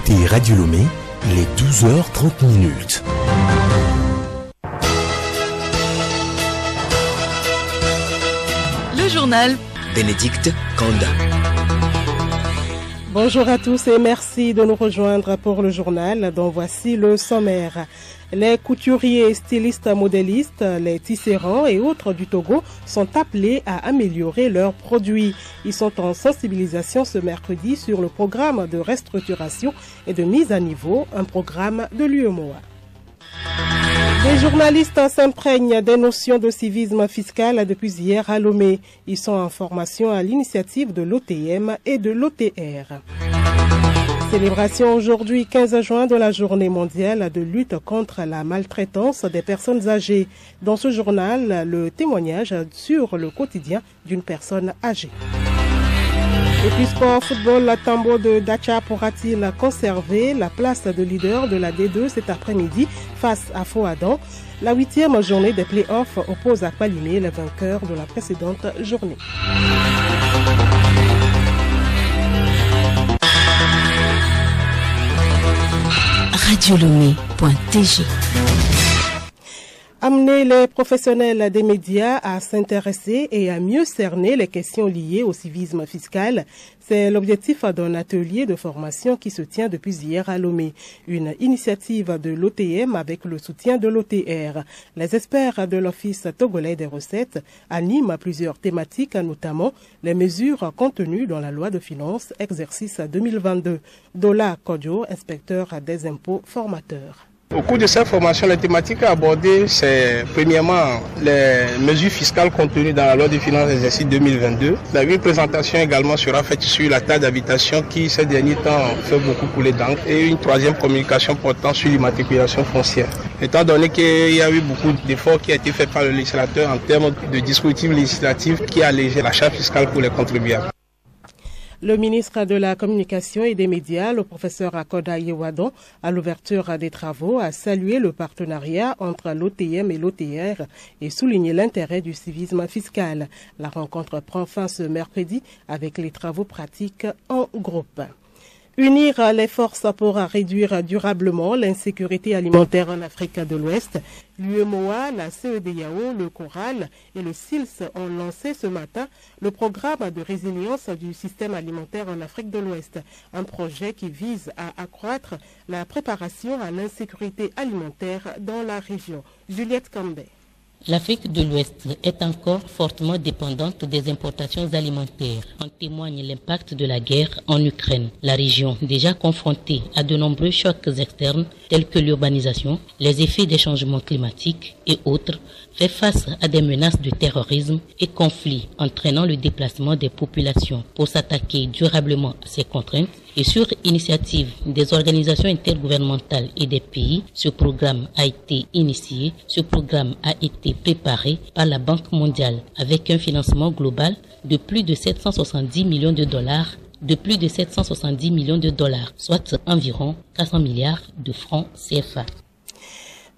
écoutez Radio Lomé, il est 12h30. Le journal Bénédicte Kanda. Bonjour à tous et merci de nous rejoindre pour le journal dont voici le sommaire. Les couturiers, stylistes, modélistes, les tisserands et autres du Togo sont appelés à améliorer leurs produits. Ils sont en sensibilisation ce mercredi sur le programme de restructuration et de mise à niveau, un programme de l'UEMOA. Les journalistes s'imprègnent des notions de civisme fiscal depuis hier à Lomé. Ils sont en formation à l'initiative de l'OTM et de l'OTR. Célébration aujourd'hui 15 juin de la journée mondiale de lutte contre la maltraitance des personnes âgées. Dans ce journal, le témoignage sur le quotidien d'une personne âgée. Et puis sport, football, Tambo de Dacha pourra-t-il conserver la place de leader de la D2 cet après-midi face à Fouadon? La 8e journée des play-offs oppose à Palimé le vainqueur de la précédente journée. radiolomé.tg. Amener les professionnels des médias à s'intéresser et à mieux cerner les questions liées au civisme fiscal, c'est l'objectif d'un atelier de formation qui se tient depuis hier à Lomé. Une initiative de l'OTM avec le soutien de l'OTR. Les experts de l'Office togolais des recettes animent plusieurs thématiques, notamment les mesures contenues dans la loi de finances exercice 2022. Dola Kodjo, inspecteur des impôts formateur. Au cours de cette formation, les thématiques abordées, c'est premièrement les mesures fiscales contenues dans la loi de finances exercice 2022. Une présentation également sera faite sur la taxe d'habitation qui ces derniers temps fait beaucoup pour les banques et une troisième communication portant sur l'immatriculation foncière. Étant donné qu'il y a eu beaucoup d'efforts qui ont été faits par le législateur en termes de dispositifs législatifs qui allégeaient la charge fiscale pour les contribuables. Le ministre de la Communication et des Médias, le professeur Akoda Yewadon, à l'ouverture des travaux, a salué le partenariat entre l'OTM et l'OTR et souligné l'intérêt du civisme fiscal. La rencontre prend fin ce mercredi avec les travaux pratiques en groupe. Unir les forces pour réduire durablement l'insécurité alimentaire en Afrique de l'Ouest. L'UEMOA, la CEDEAO, le Coral et le SILS ont lancé ce matin le programme de résilience du système alimentaire en Afrique de l'Ouest. Un projet qui vise à accroître la préparation à l'insécurité alimentaire dans la région. Juliette Cambé. L'Afrique de l'Ouest est encore fortement dépendante des importations alimentaires. En témoigne l'impact de la guerre en Ukraine. La région, déjà confrontée à de nombreux chocs externes tels que l'urbanisation, les effets des changements climatiques et autres, fait face à des menaces de terrorisme et conflits entraînant le déplacement des populations. Pour s'attaquer durablement à ces contraintes, et sur initiative des organisations intergouvernementales et des pays, ce programme a été initié. Ce programme a été préparé par la Banque mondiale avec un financement global de plus de 770 millions de dollars, soit environ 400 milliards de francs CFA.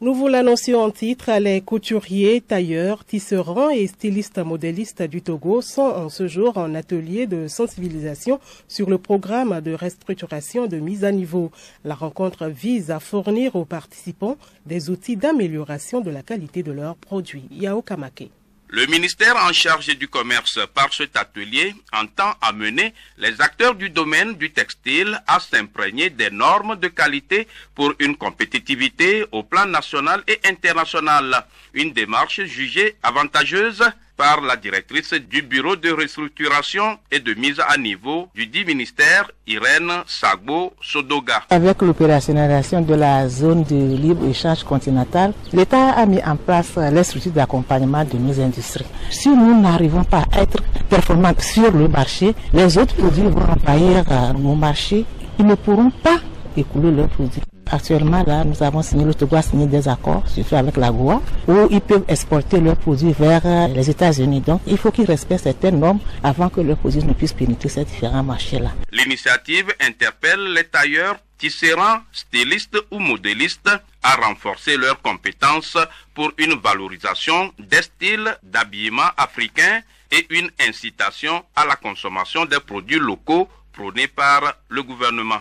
Nous vous l'annoncions en titre, les couturiers, tailleurs, tisserands et stylistes modélistes du Togo sont en ce jour en atelier de sensibilisation sur le programme de restructuration de mise à niveau. La rencontre vise à fournir aux participants des outils d'amélioration de la qualité de leurs produits. Yao Kamake. Le ministère en charge du commerce par cet atelier entend amener les acteurs du domaine du textile à s'imprégner des normes de qualité pour une compétitivité au plan national et international. Une démarche jugée avantageuse par la directrice du bureau de restructuration et de mise à niveau du dit ministère, Irène Sagbo Sodoga. Avec l'opérationnalisation de la zone de libre-échange continental, l'État a mis en place les structures d'accompagnement de nos industries. Si nous n'arrivons pas à être performants sur le marché, les autres produits vont envahir nos marchés. Ils ne pourront pas écouler leurs produits. Actuellement, là, nous avons signé, le Togo a signé des accords, surtout avec la GOA, où ils peuvent exporter leurs produits vers les États-Unis. Donc, il faut qu'ils respectent certaines normes avant que leurs produits ne puissent pénétrer ces différents marchés-là. L'initiative interpelle les tailleurs, tisserands, stylistes ou modélistes à renforcer leurs compétences pour une valorisation des styles d'habillement africains et une incitation à la consommation des produits locaux prônés par le gouvernement.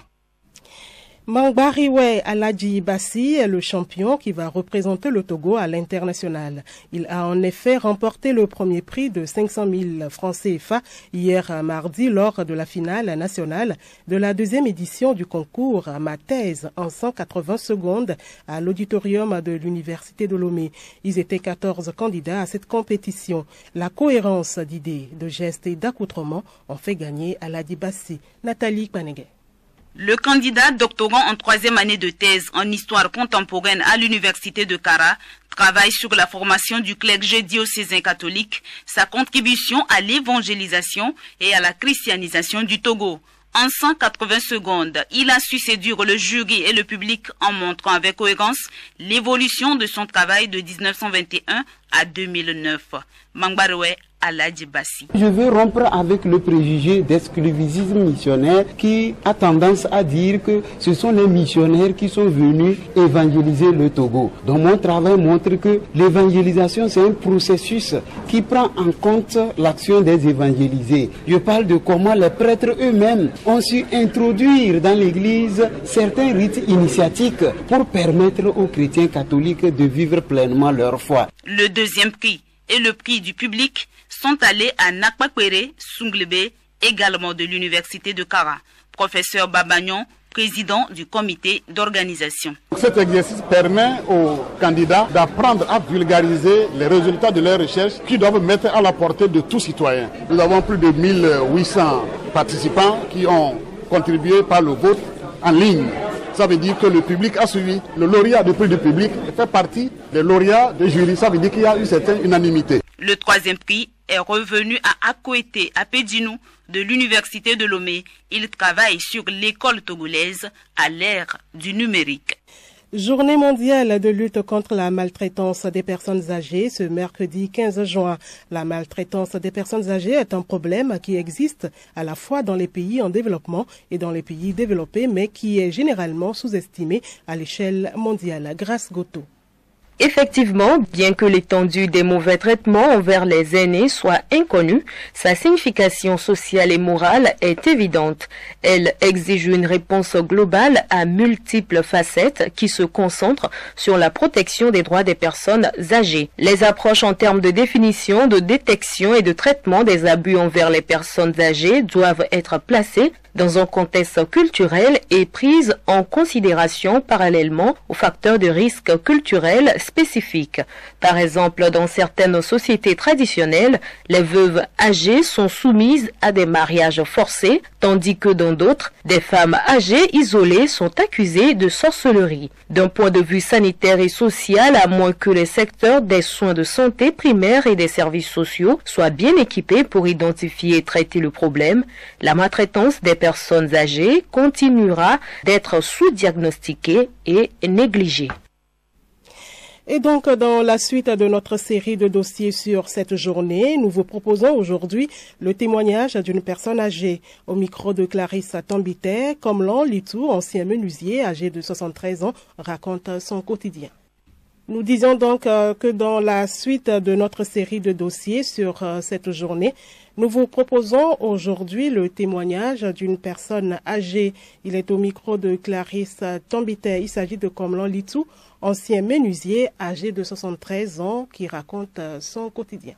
Mangbarihoué Aladji Bassi est le champion qui va représenter le Togo à l'international. Il a en effet remporté le premier prix de 500 000 francs CFA hier mardi lors de la finale nationale de la deuxième édition du concours Ma thèse en 180 secondes à l'auditorium de l'Université de Lomé. Ils étaient 14 candidats à cette compétition. La cohérence d'idées, de gestes et d'accoutrements ont fait gagner Aladji Bassi. Nathalie Panegay. Le candidat doctorant en troisième année de thèse en histoire contemporaine à l'université de Kara travaille sur la formation du clergé diocésain catholique, sa contribution à l'évangélisation et à la christianisation du Togo. En 180 secondes, il a su séduire le jury et le public en montrant avec cohérence l'évolution de son travail de 1921 à 2009. Mangbarihoué Aladji Bassi. Je veux rompre avec le préjugé d'exclusivisme missionnaire qui a tendance à dire que ce sont les missionnaires qui sont venus évangéliser le Togo. Donc mon travail montre que l'évangélisation c'est un processus qui prend en compte l'action des évangélisés. Je parle de comment les prêtres eux-mêmes ont su introduire dans l'Église certains rites initiatiques pour permettre aux chrétiens catholiques de vivre pleinement leur foi. Le deuxième prix et le prix du public sont allés à Nakpakwere Sunglebe, également de l'université de Kara. Professeur Babagnon, président du comité d'organisation. Cet exercice permet aux candidats d'apprendre à vulgariser les résultats de leurs recherches qui doivent mettre à la portée de tout citoyen. Nous avons plus de 1800 participants qui ont contribué par le vote en ligne. Ça veut dire que le public a suivi. Le lauréat de prix du public fait partie des lauréats de jury. Ça veut dire qu'il y a une certaine unanimité. Le troisième prix est revenu à Akoete Apedinou de l'université de Lomé. Il travaille sur l'école togolaise à l'ère du numérique. Journée mondiale de lutte contre la maltraitance des personnes âgées ce mercredi 15 juin. La maltraitance des personnes âgées est un problème qui existe à la fois dans les pays en développement et dans les pays développés, mais qui est généralement sous-estimé à l'échelle mondiale. Grâce Goto. Effectivement, bien que l'étendue des mauvais traitements envers les aînés soit inconnue, sa signification sociale et morale est évidente. Elle exige une réponse globale à multiples facettes qui se concentrent sur la protection des droits des personnes âgées. Les approches en termes de définition, de détection et de traitement des abus envers les personnes âgées doivent être placées dans un contexte culturel et prises en considération parallèlement aux facteurs de risque culturels spécifiques. Par exemple, dans certaines sociétés traditionnelles, les veuves âgées sont soumises à des mariages forcés, tandis que dans d'autres, des femmes âgées isolées sont accusées de sorcellerie. D'un point de vue sanitaire et social, à moins que les secteurs des soins de santé primaires et des services sociaux soient bien équipés pour identifier et traiter le problème, la maltraitance des personnes âgées continuera d'être sous-diagnostiquée et négligée. Et donc, dans la suite de notre série de dossiers sur cette journée, nous vous proposons aujourd'hui le témoignage d'une personne âgée. Au micro de Clarisse Tambité, Komlan Litou, ancien menuisier âgé de 73 ans, raconte son quotidien. Nous disons donc que dans la suite de notre série de dossiers sur cette journée, nous vous proposons aujourd'hui le témoignage d'une personne âgée. Il est au micro de Clarisse Tambité. Il s'agit de Komlan Litou, ancien menuisier âgé de 73 ans qui raconte son quotidien.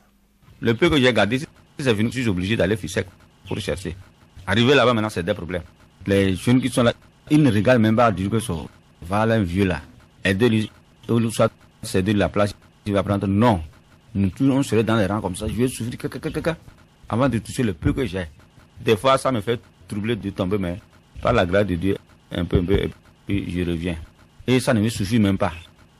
Le peu que j'ai gardé, c'est venu, je suis obligé d'aller Fissek pour chercher. Arrivé là-bas, maintenant, c'est des problèmes. Les jeunes qui sont là, ils ne regardent même pas à dire que ça. Voilà un vieux là. Et de lui, soit c'est de la place, il va prendre. Non. Nous tous, on serait dans les rangs comme ça. Je vais souffrir avant de toucher le peu que j'ai. Des fois, ça me fait troubler de tomber, mais par la grâce de Dieu, un peu, et puis je reviens. Et ça ne me suffit même pas.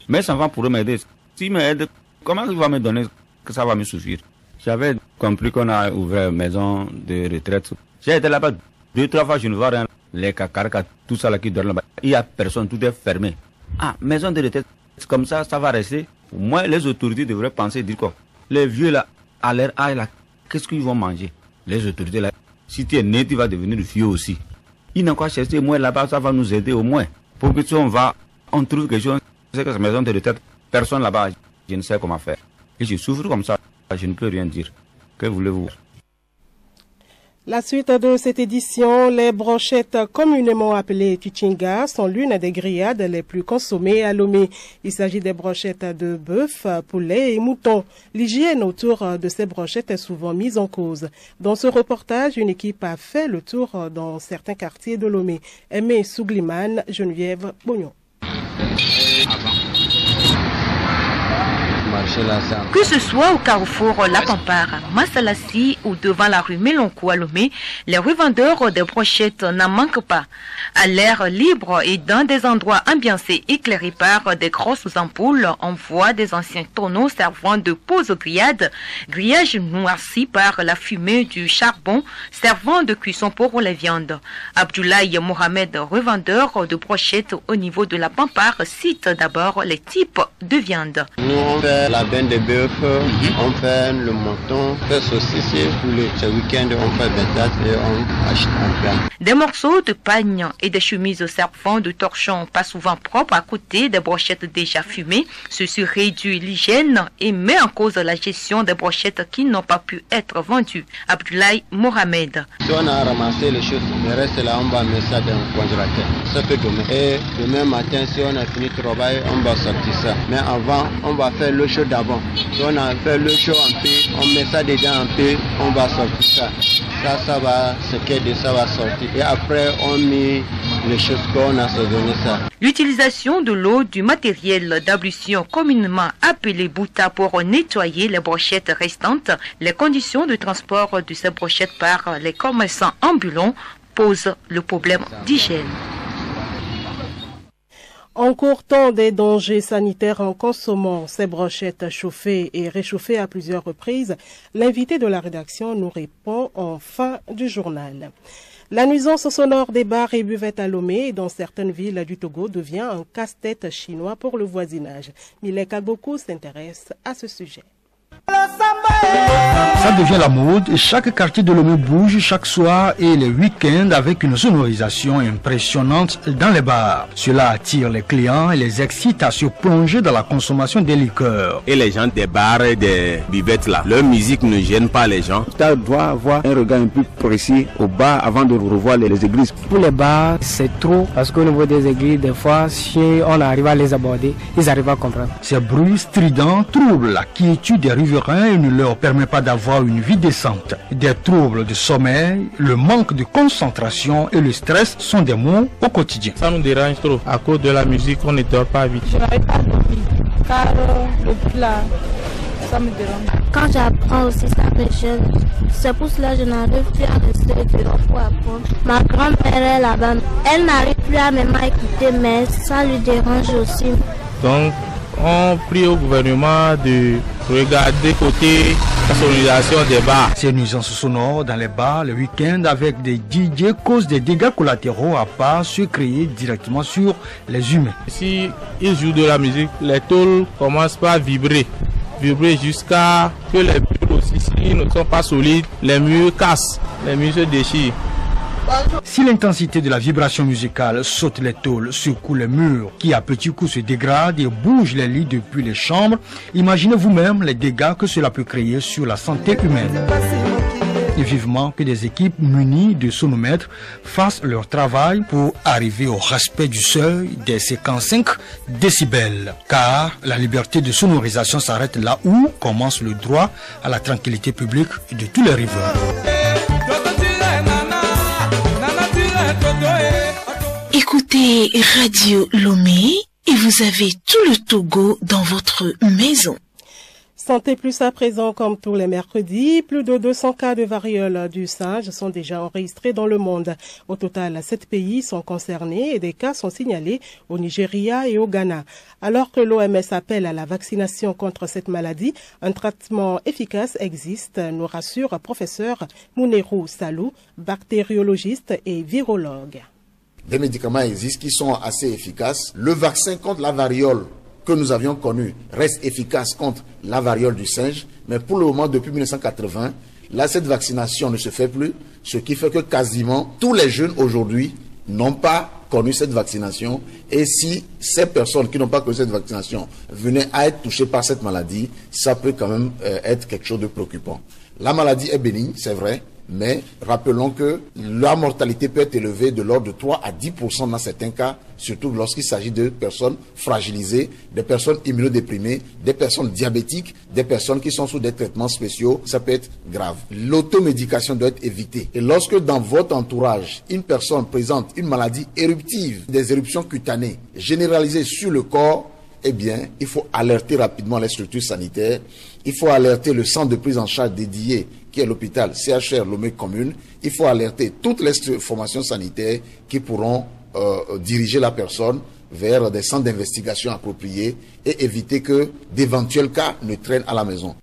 Mes enfants pourraient m'aider. S'ils m'aident, comment il va me donner que ça va me suffire? J'avais compris qu'on a ouvert une maison de retraite. J'ai été là-bas 2-3 fois, je ne vois rien. Les cacaracas, tout ça là qui dort là-bas. Il n'y a personne, tout est fermé. Ah, maison de retraite, comme ça va rester. Moi, les autorités devraient penser, dire quoi? Les vieux là, à leur âge là, qu'est-ce qu'ils vont manger? Les autorités là, si tu es né, tu vas devenir vieux aussi. Ils n'ont qu'à chercher, moi là-bas, ça va nous aider au moins. Pour que si on trouve quelque chose, c'est que cette maison de retraite, personne là-bas, je ne sais comment faire. Et je souffre comme ça, je ne peux rien dire. Que voulez-vous? La suite de cette édition, les brochettes communément appelées tuchinga sont l'une des grillades les plus consommées à Lomé. Il s'agit des brochettes de bœuf, poulet et mouton. L'hygiène autour de ces brochettes est souvent mise en cause. Dans ce reportage, une équipe a fait le tour dans certains quartiers de Lomé. Aimé Sougliman, Geneviève Bognon. Que ce soit au carrefour La Pampare, Massalassi ou devant la rue Mélonco à Lomé, les revendeurs de brochettes n'en manquent pas. À l'air libre et dans des endroits ambiancés éclairés par des grosses ampoules, on voit des anciens tonneaux servant de pause grillade, grillage noirci par la fumée du charbon servant de cuisson pour les viandes. Abdoulaye Mohamed, revendeur de brochettes au niveau de La Pampare, cite d'abord les types de viande. Nous, on fait la dinde de bœuf, on fait le mouton, on fait saucisse, poulet. Ce week-end, on fait bétat et on achète en grain. Des morceaux de pagne et des chemises servant de torchons pas souvent propres à côté des brochettes déjà fumées. Ceci réduit l'hygiène et met en cause la gestion des brochettes qui n'ont pas pu être vendues. Abdoulaye Mohamed. Si on a ramassé les choses, le reste là, on va mettre ça dans le congélateur. Ça fait demain. Et demain matin, si on a fini de travailler, on va sortir ça. Mais avant, on va faire le chaud d'avant. Si on a fait le chaud un peu, on met ça dedans un peu, on va sortir ça. Ça va, ce qui est de ça va sortir. Et après, on met les choses qu'on a assaisonné ça. L'utilisation de l'eau du matériel d'ablution communément appelé bouta pour nettoyer les brochettes restantes, les conditions de transport de ces brochettes par les commerçants ambulants posent le problème d'hygiène. Encourtant des dangers sanitaires en consommant ces brochettes chauffées et réchauffées à plusieurs reprises, l'invité de la rédaction nous répond en fin du journal. La nuisance sonore des bars et buvettes à Lomé et dans certaines villes du Togo devient un casse-tête chinois pour le voisinage. Milé Kagoku s'intéresse à ce sujet. Ça devient la mode et chaque quartier de Lomé bouge chaque soir et les week-ends avec une sonorisation impressionnante dans les bars. Cela attire les clients et les excite à se plonger dans la consommation des liqueurs. Et les gens des bars et des buvettes là, leur musique ne gêne pas les gens. Tu dois avoir un regard un peu précis au bar avant de revoir les églises. Pour les bars, c'est trop parce qu'au niveau des églises, des fois, si on arrive à les aborder, ils arrivent à comprendre. Ces bruits stridents troublent la quiétude des riverains et ne leur permet pas d'avoir une vie décente. Des troubles de sommeil, le manque de concentration et le stress sont des maux au quotidien. Ça nous dérange trop. À cause de la musique, on ne dort pas vite. Je n'arrive pas à dormir car le bruit là, ça me dérange. Quand j'apprends aussi ça me gêne. C'est pour cela que je n'arrive plus à rester dehors pour apprendre. Ma grand-mère est là-bas. Elle n'arrive plus à même écouter, mais ça lui dérange aussi. Donc, on prie au gouvernement de regarder côté la sonorisation des bars. Ces nuisances sonores dans les bars le week-end avec des DJ causent des dégâts collatéraux à part ceux créés directement sur les humains. Si ils jouent de la musique, les tôles commencent par vibrer jusqu'à que les murs aussi, s'ils ne sont pas solides, les murs cassent, les murs se déchirent. Si l'intensité de la vibration musicale saute les tôles, secoue les murs, qui à petits coups se dégradent et bougent les lits depuis les chambres, imaginez vous-même les dégâts que cela peut créer sur la santé humaine. Et vivement que des équipes munies de sonomètres fassent leur travail pour arriver au respect du seuil des 55 décibels. Car la liberté de sonorisation s'arrête là où commence le droit à la tranquillité publique de tous les riverains. Écoutez Radio Lomé et vous avez tout le Togo dans votre maison. Santé Plus à présent, comme tous les mercredis, plus de 200 cas de variole du singe sont déjà enregistrés dans le monde. Au total, 7 pays sont concernés et des cas sont signalés au Nigeria et au Ghana. Alors que l'OMS appelle à la vaccination contre cette maladie, un traitement efficace existe, nous rassure professeur Mounerou Salou, bactériologiste et virologue. Des médicaments existent qui sont assez efficaces. Le vaccin contre la variole que nous avions connu reste efficace contre la variole du singe, mais pour le moment, depuis 1980, là, cette vaccination ne se fait plus, ce qui fait que quasiment tous les jeunes aujourd'hui n'ont pas connu cette vaccination. Et si ces personnes qui n'ont pas connu cette vaccination venaient à être touchées par cette maladie, ça peut quand même être quelque chose de préoccupant. La maladie est bénigne, c'est vrai, Mais rappelons que la mortalité peut être élevée de l'ordre de 3 à 10% dans certains cas, surtout lorsqu'il s'agit de personnes fragilisées, des personnes immunodéprimées, des personnes diabétiques, des personnes qui sont sous des traitements spéciaux. Ça peut être grave. L'automédication doit être évitée. Et lorsque dans votre entourage, une personne présente une maladie éruptive, des éruptions cutanées généralisées sur le corps, eh bien, il faut alerter rapidement les structures sanitaires. Il faut alerter le centre de prise en charge dédié qui est l'hôpital CHR Lomé Commune. Il faut alerter toutes les formations sanitaires qui pourront diriger la personne vers des centres d'investigation appropriés et éviter que d'éventuels cas ne traînent à la maison.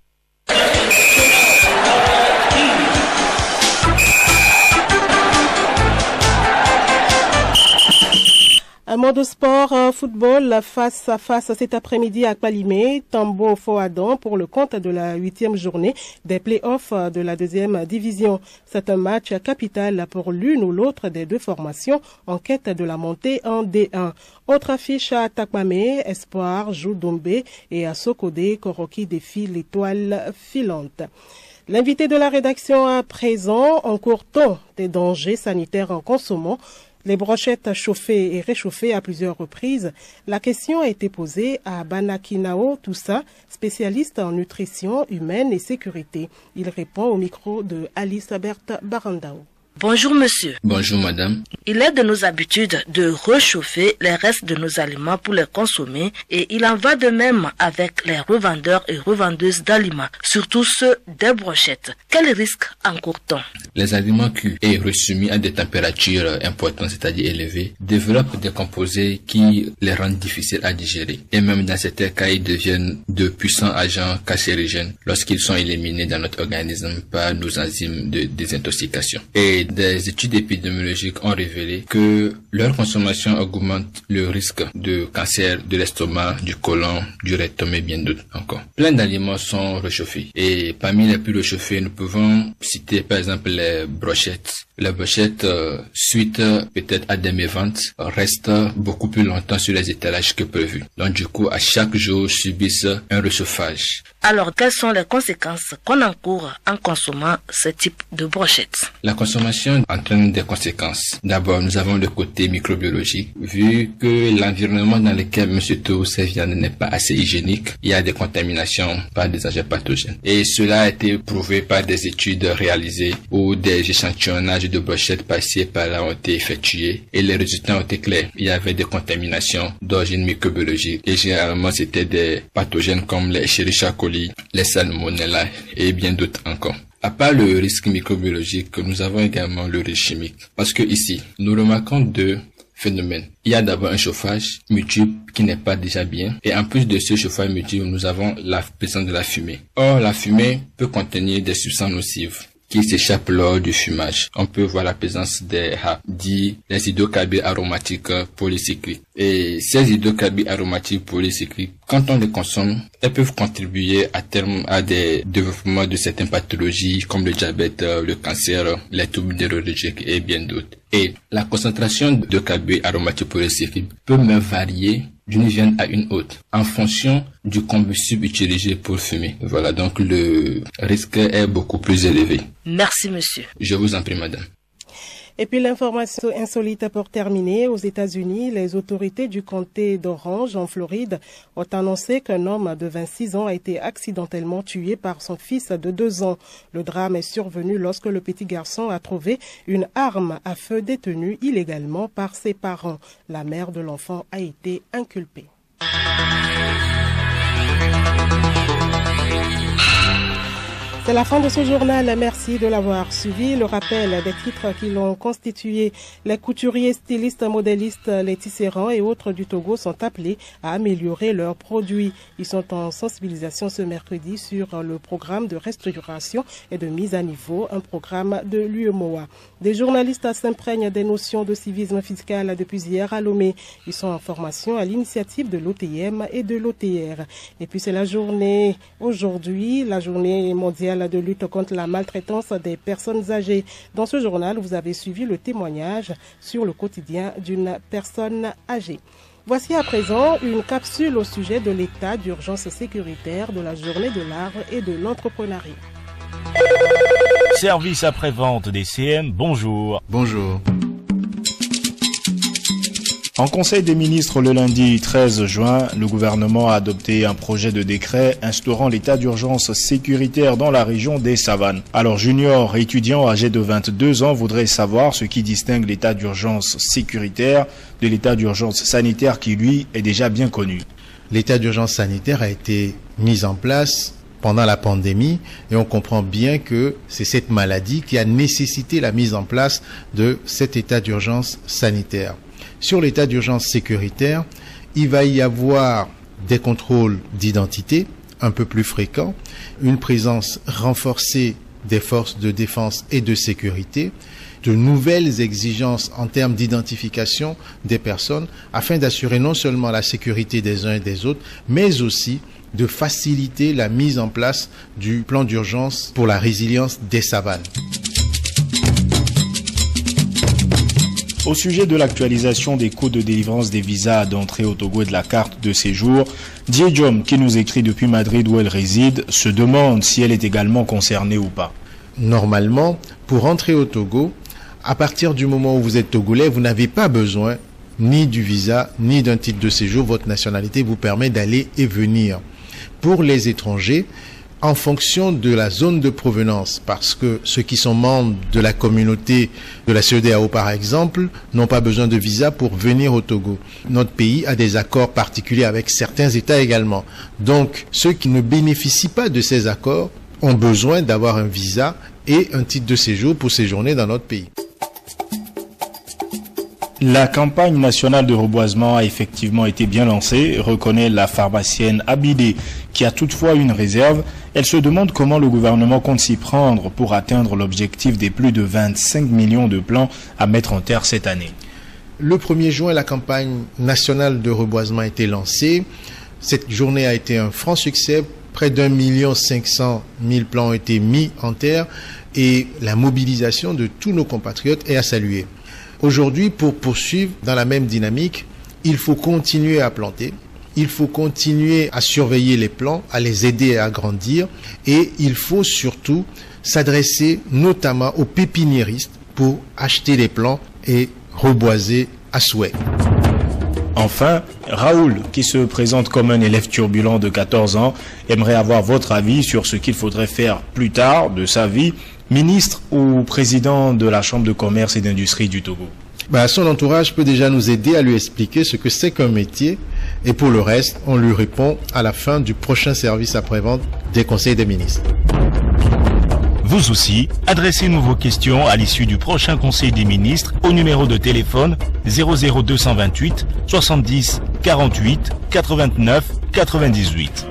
Un mot de sport, football, face à face cet après-midi à Kpalimé, Tambo Foadon pour le compte de la 8e journée des play-offs de la 2e division. C'est un match capital pour l'une ou l'autre des deux formations en quête de la montée en D1. Autre affiche à Takmame, Espoir joue Dombé et à Sokode, Koroki défie l'étoile filante. L'invité de la rédaction à présent, encourt-on des dangers sanitaires en consommant les brochettes chauffées et réchauffées à plusieurs reprises? La question a été posée à Banakinao Toussa, spécialiste en nutrition humaine et sécurité. Il répond au micro de Alice Berthe Barandao. Bonjour monsieur. Bonjour madame. Il est de nos habitudes de réchauffer les restes de nos aliments pour les consommer et il en va de même avec les revendeurs et revendeuses d'aliments, surtout ceux des brochettes. Quel risque encourt-on? Les aliments cuits et resoumis à des températures importantes, c'est-à-dire élevées, développent des composés qui les rendent difficiles à digérer. Et même dans certains cas, ils deviennent de puissants agents cancérigènes lorsqu'ils sont éliminés dans notre organisme par nos enzymes de désintoxication. Et des études épidémiologiques ont révélé que leur consommation augmente le risque de cancer de l'estomac, du côlon, du rectum et bien d'autres encore. Plein d'aliments sont réchauffés et parmi les plus réchauffés, nous pouvons citer par exemple les brochettes. La brochette, suite peut-être à des méventes, reste beaucoup plus longtemps sur les étalages que prévu. Donc du coup, à chaque jour, subissent un réchauffage. Alors, quelles sont les conséquences qu'on encourt en consommant ce type de brochettes? La consommation entraîne des conséquences. D'abord, nous avons le côté microbiologique. Vu que l'environnement dans lequel M. Toussa vient n'est pas assez hygiénique, il y a des contaminations par des agents pathogènes. Et cela a été prouvé par des études réalisées où des échantillonnages de brochettes passées par là ont été effectués et les résultats ont été clairs. Il y avait des contaminations d'origine microbiologique et généralement c'était des pathogènes comme les Escherichia coli, les Salmonella et bien d'autres encore. À part le risque microbiologique, nous avons également le risque chimique. Parce que ici, nous remarquons deux phénomènes. Il y a d'abord un chauffage multiple qui n'est pas déjà bien. Et en plus de ce chauffage multiple, nous avons la présence de la fumée. Or, la fumée peut contenir des substances nocives qui s'échappent lors du fumage. On peut voir la présence des HAP, dit les hydrocarbures aromatiques polycycliques. Et ces hydrocarbures aromatiques polycycliques, quand on les consomme, elles peuvent contribuer à terme à des développements de certaines pathologies comme le diabète, le cancer, les troubles neurologiques et bien d'autres. Et la concentration de carbures aromatiques polycycliques peut même varier d'une viande à une autre, en fonction du combustible utilisé pour fumer. Voilà, donc le risque est beaucoup plus élevé. Merci, monsieur. Je vous en prie, madame. Et puis l'information insolite pour terminer, aux États-Unis, les autorités du comté d'Orange en Floride ont annoncé qu'un homme de 26 ans a été accidentellement tué par son fils de 2 ans. Le drame est survenu lorsque le petit garçon a trouvé une arme à feu détenue illégalement par ses parents. La mère de l'enfant a été inculpée. C'est la fin de ce journal. Merci de l'avoir suivi. Le rappel des titres qui l'ont constitué. Les couturiers, stylistes, modélistes, les tisserands et autres du Togo sont appelés à améliorer leurs produits. Ils sont en sensibilisation ce mercredi sur le programme de restauration et de mise à niveau, un programme de l'UEMOA. Des journalistes s'imprègnent des notions de civisme fiscal depuis hier à Lomé. Ils sont en formation à l'initiative de l'OTM et de l'OTR. Et puis c'est la journée aujourd'hui, la journée mondiale de lutte contre la maltraitance des personnes âgées. Dans ce journal, vous avez suivi le témoignage sur le quotidien d'une personne âgée. Voici à présent une capsule au sujet de l'état d'urgence sécuritaire de la journée de l'art et de l'entrepreneuriat. Service après-vente des CM, bonjour. Bonjour. En Conseil des ministres le lundi 13 juin, le gouvernement a adopté un projet de décret instaurant l'état d'urgence sécuritaire dans la région des Savanes. Alors Junior, étudiant âgé de 22 ans, voudrait savoir ce qui distingue l'état d'urgence sécuritaire de l'état d'urgence sanitaire qui, lui, est déjà bien connu. L'état d'urgence sanitaire a été mis en place pendant la pandémie et on comprend bien que c'est cette maladie qui a nécessité la mise en place de cet état d'urgence sanitaire. Sur l'état d'urgence sécuritaire, il va y avoir des contrôles d'identité un peu plus fréquents, une présence renforcée des forces de défense et de sécurité, de nouvelles exigences en termes d'identification des personnes afin d'assurer non seulement la sécurité des uns et des autres, mais aussi de faciliter la mise en place du plan d'urgence pour la résilience des savanes. Au sujet de l'actualisation des coûts de délivrance des visas d'entrée au Togo et de la carte de séjour, Diejom, qui nous écrit depuis Madrid où elle réside, se demande si elle est également concernée ou pas. Normalement, pour entrer au Togo, à partir du moment où vous êtes togolais, vous n'avez pas besoin ni du visa, ni d'un titre de séjour. Votre nationalité vous permet d'aller et venir. Pour les étrangers, en fonction de la zone de provenance, parce que ceux qui sont membres de la communauté de la CEDEAO par exemple n'ont pas besoin de visa pour venir au Togo. Notre pays a des accords particuliers avec certains États également. Donc ceux qui ne bénéficient pas de ces accords ont besoin d'avoir un visa et un titre de séjour pour séjourner dans notre pays. La campagne nationale de reboisement a effectivement été bien lancée, reconnaît la pharmacienne Abidé, qui a toutefois une réserve. Elle se demande comment le gouvernement compte s'y prendre pour atteindre l'objectif des plus de 25 millions de plants à mettre en terre cette année. Le 1er juin, la campagne nationale de reboisement a été lancée. Cette journée a été un franc succès. Près d'1 500 000 plants ont été mis en terre et la mobilisation de tous nos compatriotes est à saluer. Aujourd'hui, pour poursuivre dans la même dynamique, il faut continuer à planter, il faut continuer à surveiller les plants, à les aider à grandir et il faut surtout s'adresser notamment aux pépiniéristes pour acheter des plants et reboiser à souhait. Enfin, Raoul, qui se présente comme un élève turbulent de 14 ans, aimerait avoir votre avis sur ce qu'il faudrait faire plus tard de sa vie, ministre ou président de la Chambre de commerce et d'industrie du Togo. Son entourage peut déjà nous aider à lui expliquer ce que c'est qu'un métier et pour le reste, on lui répond à la fin du prochain service après-vente des conseils des ministres. Vous aussi, adressez-nous vos questions à l'issue du prochain Conseil des ministres au numéro de téléphone 00228 70 48 89 98.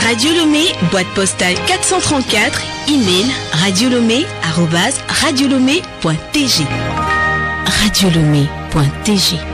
Radio Lomé, boîte postale 434, email radiolomé@radiolomé.tg. radiolomé.tg